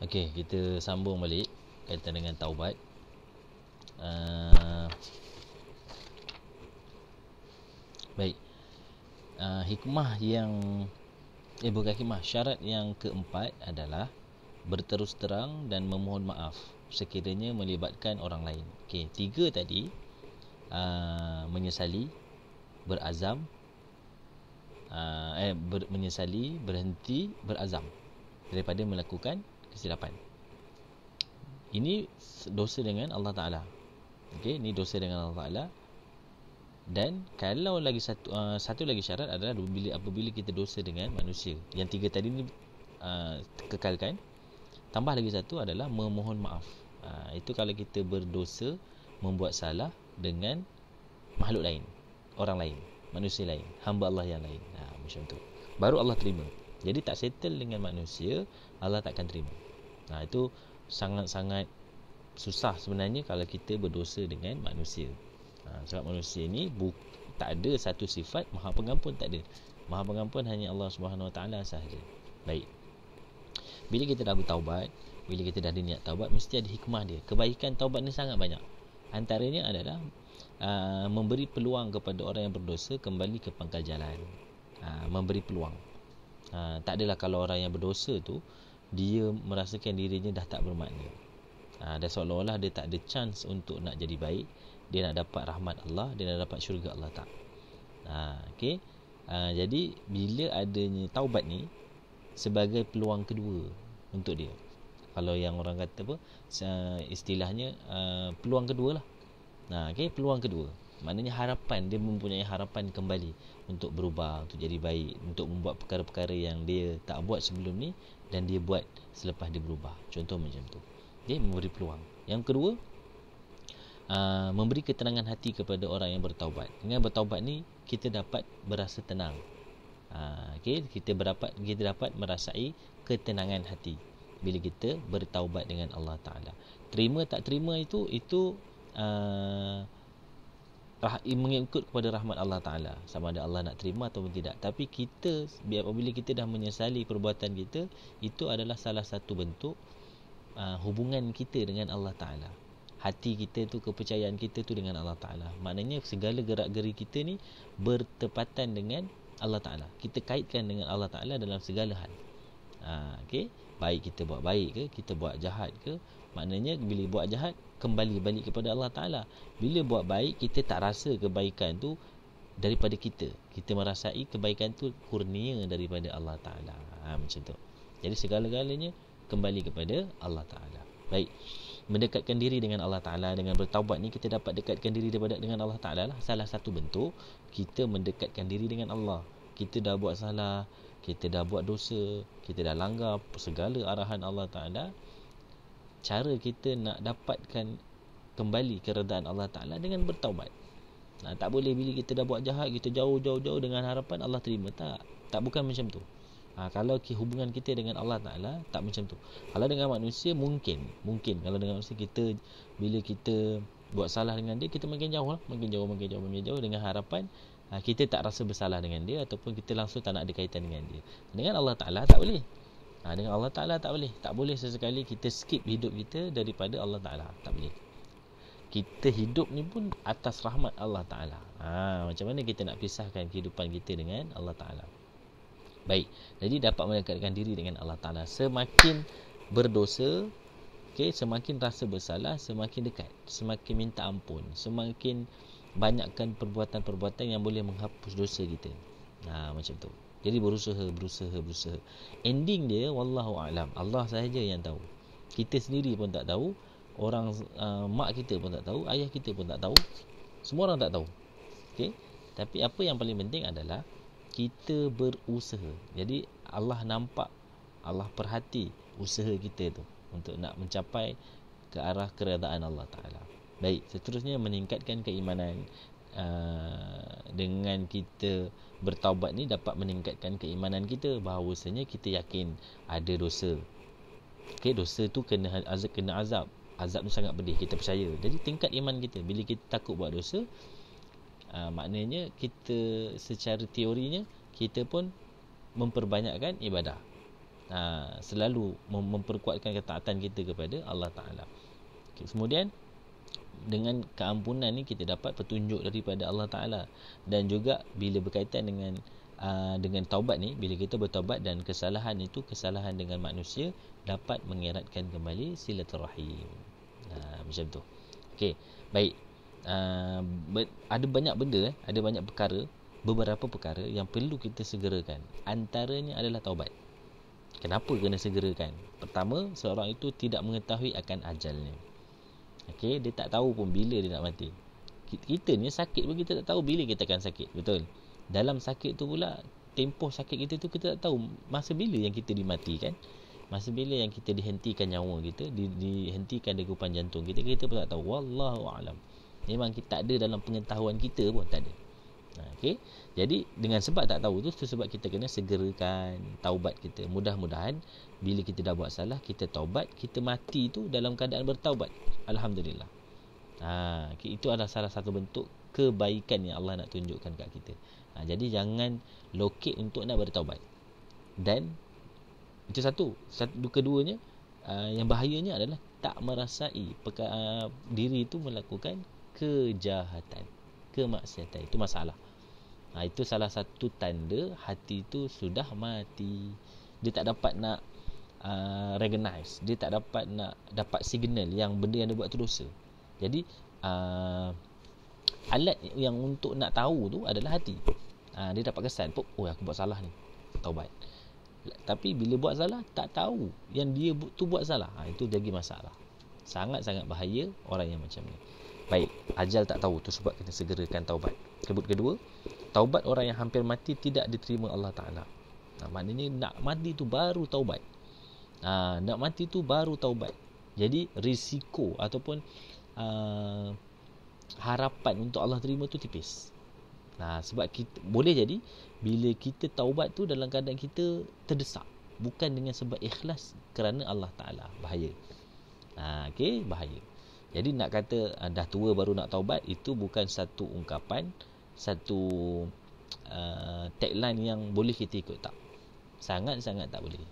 Okey, kita sambung balik kaitan dengan taubat. uh, Baik. Hikmah yang bukan hikmah, syarat yang keempat adalah berterus terang dan memohon maaf sekiranya melibatkan orang lain. Okey, 3 tadi, menyesali, berazam, menyesali, berhenti, berazam daripada melakukan kesilapan. Ini dosa dengan Allah Ta'ala. Okey, ini dosa dengan Allah Ta'ala. Dan kalau lagi satu lagi syarat adalah apabila kita dosa dengan manusia. Yang 3 tadi ni kekalkan. Tambah lagi satu adalah memohon maaf. Itu kalau kita berdosa, membuat salah dengan makhluk lain, orang lain, manusia lain, hamba Allah yang lain. Macam tu, baru Allah terima. Jadi tak settle dengan manusia, Allah takkan terima. Itu sangat-sangat susah sebenarnya kalau kita berdosa dengan manusia. Sebab manusia ni tak ada satu sifat Maha Pengampun, tak ada. Maha Pengampun hanya Allah Subhanahu Wa Taala sahaja. Baik. Bila kita dah bertaubat, bila kita dah ada niat taubat, mesti ada hikmah dia. Kebaikan taubat ni sangat banyak. Antaranya adalah memberi peluang kepada orang yang berdosa kembali ke pangkal jalan. Memberi peluang. Tak adalah kalau orang yang berdosa tu dia merasakan dirinya dah tak bermakna. Dan seolah-olah dia tak ada chance untuk nak jadi baik, dia nak dapat rahmat Allah, dia nak dapat syurga Allah, tak. Okey. Jadi bila adanya taubat ni sebagai peluang kedua untuk dia. Kalau yang orang kata apa, istilahnya peluang kedua lah. Okey, peluang kedua. Maknanya harapan, dia mempunyai harapan kembali untuk berubah, untuk jadi baik, untuk membuat perkara-perkara yang dia tak buat sebelum ni dan dia buat selepas dia berubah. Contoh macam tu. Dia memberi peluang. Yang kedua, memberi ketenangan hati kepada orang yang bertaubat. Dengan bertaubat ni kita dapat berasa tenang. Okey, kita dapat merasai ketenangan hati bila kita bertaubat dengan Allah Ta'ala. Terima tak terima itu mengikut kepada rahmat Allah Ta'ala, sama ada Allah nak terima ataupun tidak. Tapi kita, apabila kita dah menyesali perbuatan kita, itu adalah salah satu bentuk hubungan kita dengan Allah Ta'ala. Hati kita tu, kepercayaan kita tu dengan Allah Ta'ala. Maknanya segala gerak-geri kita ni bertepatan dengan Allah Ta'ala. Kita kaitkan dengan Allah Ta'ala dalam segala hal. Okey, baik kita buat baik ke, kita buat jahat ke. Maknanya bila buat jahat, kembali balik kepada Allah Ta'ala. Bila buat baik, kita tak rasa kebaikan tu daripada kita. Kita merasai kebaikan tu kurnia daripada Allah Ta'ala. Macam tu. Jadi segala-galanya kembali kepada Allah Ta'ala. Baik. Mendekatkan diri dengan Allah Ta'ala, dengan bertaubat ni kita dapat dekatkan diri dengan Allah Ta'ala lah. Salah satu bentuk kita mendekatkan diri dengan Allah. Kita dah buat salah, kita dah buat dosa, kita dah langgar segala arahan Allah Ta'ala. Cara kita nak dapatkan kembali keredaan Allah Ta'ala dengan bertaubat. Tak boleh bila kita dah buat jahat, kita jauh-jauh dengan harapan Allah terima. Tak bukan macam tu. Kalau hubungan kita dengan Allah Ta'ala tak macam tu. Kalau dengan manusia mungkin kalau dengan manusia kita, bila kita buat salah dengan dia, kita makin jauh dengan harapan kita tak rasa bersalah dengan dia, ataupun kita langsung tak nak ada kaitan dengan dia. Dengan Allah Ta'ala tak boleh. Dengan Allah Ta'ala tak boleh. Tak boleh sesekali kita skip hidup kita daripada Allah Ta'ala. Tak boleh. Kita hidup ni pun atas rahmat Allah Ta'ala. Macam mana kita nak pisahkan kehidupan kita dengan Allah Ta'ala? Baik, jadi dapat mendekatkan diri dengan Allah Ta'ala. Semakin berdosa, semakin rasa bersalah, semakin dekat, semakin minta ampun, semakin banyakkan perbuatan-perbuatan yang boleh menghapus dosa kita. Macam tu. Jadi berusaha. Ending dia wallahu a'lam, Allah sahaja yang tahu. Kita sendiri pun tak tahu, orang mak kita pun tak tahu, ayah kita pun tak tahu, semua orang tak tahu. Okey, tapi apa yang paling penting adalah kita berusaha. Jadi Allah nampak, Allah perhati usaha kita tu untuk nak mencapai ke arah keredaan Allah Ta'ala. Baik, seterusnya meningkatkan keimanan. Dengan kita bertaubat ni dapat meningkatkan keimanan kita, bahawasanya kita yakin ada dosa. Dosa tu kena azab. Azab tu sangat pedih, kita percaya. Jadi tingkat iman kita. Bila kita takut buat dosa, maknanya kita secara teorinya kita pun memperbanyakkan ibadah. Selalu memperkuatkan ketaatan kita kepada Allah Ta'ala. Kemudian dengan keampunan ni kita dapat petunjuk daripada Allah Ta'ala. Dan juga bila berkaitan dengan taubat ni, bila kita bertaubat dan kesalahan itu kesalahan dengan manusia, dapat mengeratkan kembali silaturahim. Macam tu. Okey, baik. Ada banyak benda, ada banyak perkara, beberapa perkara yang perlu kita segerakan. Antaranya adalah taubat. Kenapa kena segerakan? Pertama, seorang itu tidak mengetahui akan ajalnya. Okey, dia tak tahu pun bila dia nak mati. Kita ni sakit pun kita tak tahu bila kita akan sakit, betul? Dalam sakit tu pula, tempoh sakit kita tu kita tak tahu masa bila yang kita dimatikan. Masa bila yang kita dihentikan nyawa kita, dihentikan degupan jantung kita pun tak tahu. Wallahu a'lam. Memang kita tak ada dalam pengetahuan kita pun, tak ada. Okey. Jadi dengan sebab tak tahu tu sebab kita kena segerakan taubat kita. Mudah-mudahan bila kita dah buat salah, kita taubat, kita mati tu dalam keadaan bertaubat. Alhamdulillah. Itu adalah salah satu bentuk kebaikan yang Allah nak tunjukkan kat kita. Jadi jangan lokek untuk nak bertaubat. Dan itu satu. Keduanya, yang bahayanya adalah tak merasai diri itu melakukan kejahatan, kemaksiatan. Itu masalah. Itu salah satu tanda hati itu sudah mati. Dia tak dapat nak recognize, dia tak dapat signal yang benda yang dia buat tu dosa. Jadi alat yang untuk nak tahu tu adalah hati. Dia dapat kesan, oh aku buat salah ni, taubat. Tapi bila buat salah tak tahu yang dia tu buat salah, itu jadi masalah. Sangat-sangat bahaya orang yang macam ni. Baik, ajal tak tahu tu sebab kita segerakan taubat. Kedua, taubat orang yang hampir mati tidak diterima Allah Ta'ala. Maknanya nak mati tu baru taubat. Nak mati tu baru taubat. Jadi risiko ataupun harapan untuk Allah terima tu tipis. Sebab kita, boleh jadi bila kita taubat tu dalam keadaan kita terdesak, bukan dengan sebab ikhlas kerana Allah Ta'ala. Bahaya. Okey, bahaya. Jadi nak kata dah tua baru nak taubat, itu bukan satu ungkapan, satu tagline yang boleh kita ikut. Tak. Sangat-sangat tak boleh.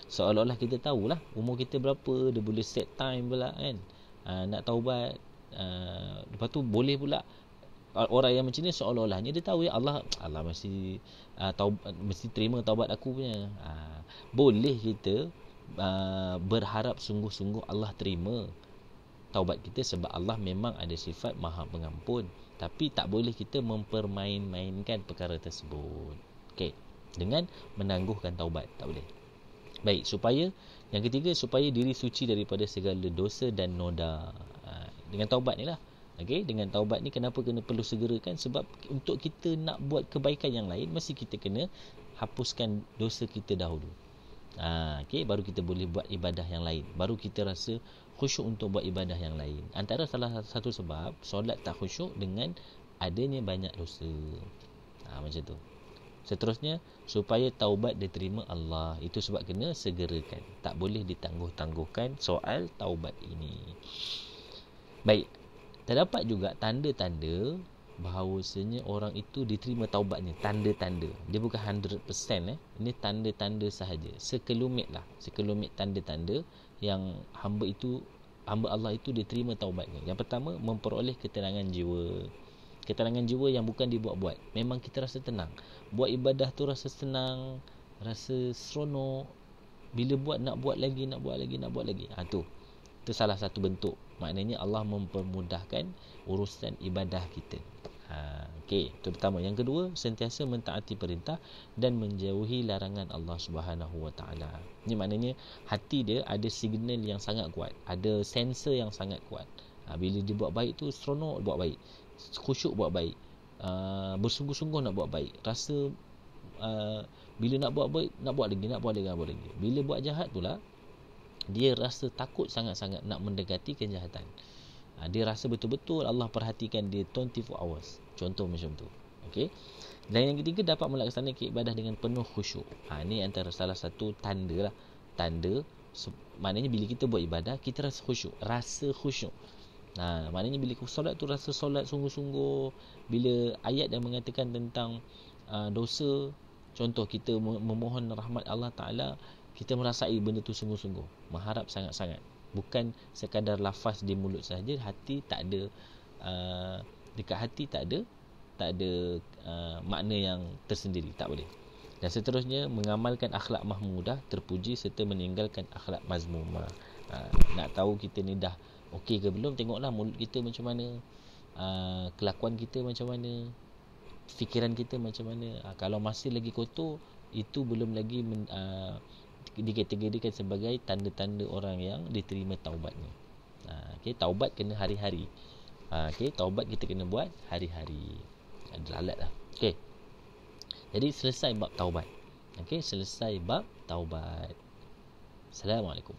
Seolah-olah kita tahulah umur kita berapa, dia boleh set time pula kan, nak taubat. Lepas tu boleh pula orang yang macam ni seolah-olahnya dia tahu ya Allah mesti mesti terima taubat aku punya. Boleh kita berharap sungguh-sungguh Allah terima taubat kita sebab Allah memang ada sifat Maha Pengampun. Tapi tak boleh kita mempermain-mainkan perkara tersebut. Okey, dengan menangguhkan taubat, tak boleh. Baik, supaya yang ketiga, supaya diri suci daripada segala dosa dan noda. Dengan taubat ni lah. Okey, dengan taubat ni kenapa kena perlu segerakan? Sebab untuk kita nak buat kebaikan yang lain, mesti kita kena hapuskan dosa kita dahulu. Okey, baru kita boleh buat ibadah yang lain. Baru kita rasa khusyuk untuk buat ibadah yang lain. Antara salah satu sebab solat tak khusyuk dengan adanya banyak dosa. Macam tu. Seterusnya, supaya taubat diterima Allah, itu sebab kena segerakan. Tak boleh ditangguh-tangguhkan soal taubat ini. Baik, terdapat juga tanda-tanda bahawasanya orang itu diterima taubatnya. Tanda-tanda. Dia bukan 100%. Ini tanda-tanda sahaja. Sekelumit tanda-tanda yang hamba Allah itu diterima taubatnya. Yang pertama, memperoleh ketenangan jiwa. Ketenangan jiwa yang bukan dibuat-buat. Memang kita rasa tenang. Buat ibadah tu rasa senang, rasa seronok. Bila buat, nak buat lagi. Itu salah satu bentuk. Maknanya Allah mempermudahkan urusan ibadah kita. Okey, itu pertama. Yang kedua, sentiasa mentaati perintah dan menjauhi larangan Allah Subhanahu Wa Taala. Ini maknanya hati dia ada signal yang sangat kuat, ada sensor yang sangat kuat. Bila dia buat baik tu seronok buat baik, khusyuk buat baik, bersungguh-sungguh nak buat baik, rasa bila nak buat baik nak buat lagi. Bila buat jahat pula, dia rasa takut sangat-sangat nak mendekati kejahatan. Dia rasa betul-betul Allah perhatikan dia 24 hours. Contoh macam tu. Okey. Dan yang ketiga, dapat melaksanakan ibadah dengan penuh khusyuk. Ini antara salah satu tanda lah. Tanda maknanya bila kita buat ibadah, kita rasa khusyuk. Maknanya bila solat tu rasa solat sungguh-sungguh. Bila ayat yang mengatakan tentang dosa, Contoh kita memohon rahmat Allah Ta'ala, kita merasai benda tu sungguh-sungguh, mengharap sangat-sangat, bukan sekadar lafaz di mulut sahaja, hati tak ada, dekat hati tak ada makna yang tersendiri, tak boleh. Dan seterusnya, mengamalkan akhlak mahmudah, terpuji, serta meninggalkan akhlak mazmumah. Nak tahu kita ni dah okey ke belum, tengoklah mulut kita macam mana, kelakuan kita macam mana, fikiran kita macam mana. Kalau masih lagi kotor, itu belum lagi dikategorikan sebagai tanda-tanda orang yang diterima taubatnya. Okay, taubat kena hari-hari. Okay, taubat kita kena buat hari-hari. Alat lah. Okay, jadi selesai bab taubat. Okay, selesai bab taubat. Assalamualaikum.